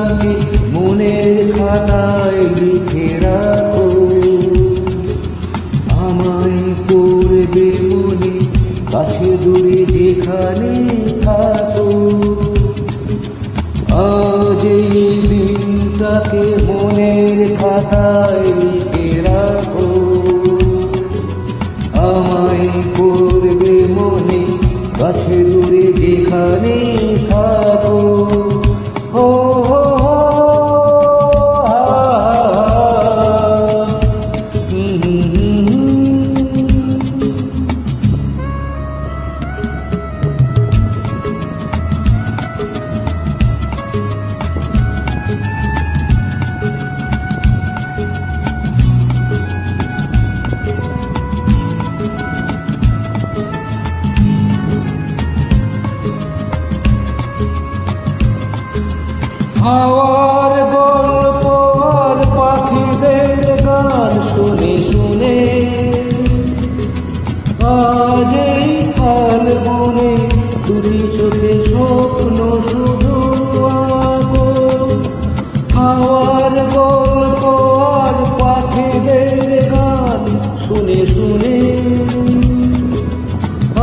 দিনটাকে মনের খাতায় লিখে রাখো, আমায় পড়বে মনে কাছে দূরে যেখানে থাকো। আজ এই দিনটাকে মনের খাতায় লিখে রাখো, আমায় পড়বে মনে কাছে দূরে যেখানে থাকো। ও হাওয়ার গল্প আর পাখিদের গান শুনে শুনে আজ এই ফাল্গুনে দুটি চোখে স্বপ্ন শুধু আঁকো। হাওয়ার গল্প আর পাখিদের গান শুনে শুনে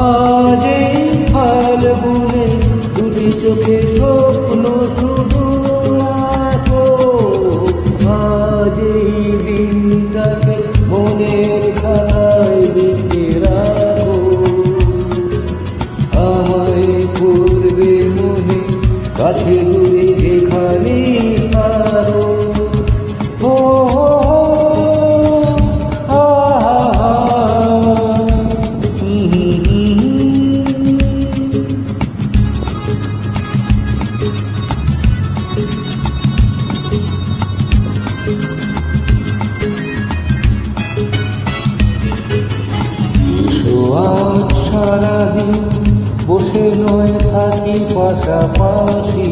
আজ এই ফাল্গুনে দুটি চোখে স্বপ্ন শুধু। আজ এই দিনটাকে মনের খাতায় লিখে রাখো, আমায় পড়বে মনে কাছে দূরে যেখানে থাকো। ও আজ সারাদিন বসে নয় থাকি পাশাপাশি,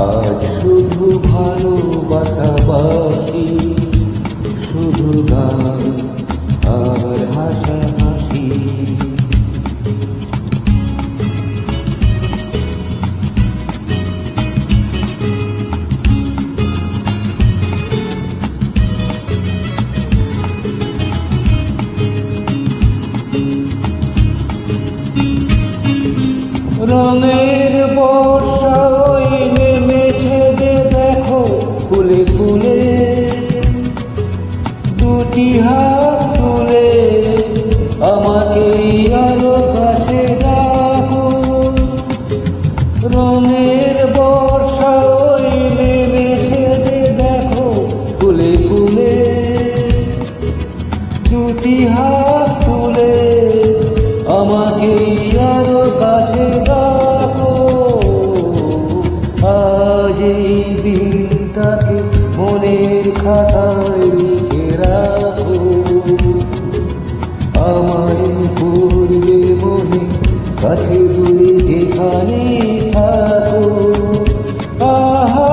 আজ শুধু ভালোবাসাবাসি, শুধু গান আর হাসাহাসি। রঙের বর্ষা ওই নেমেছে যে দেখো ফুলে ফুলে, দুটি হাত তুলে আমাকে আরো কাছে রাখো। রঙের বর্ষা ওই নেমেছে যে দেখো ফুলে ফুলে, দুটি হাত তুলে আমাকে আরো কাছে রাখো। আজ এই দিনটাকে মনের খাতায় লিখে রাখো, আমায় পড়বে মনে কাছে দূরে যেখানে থাকো। আহা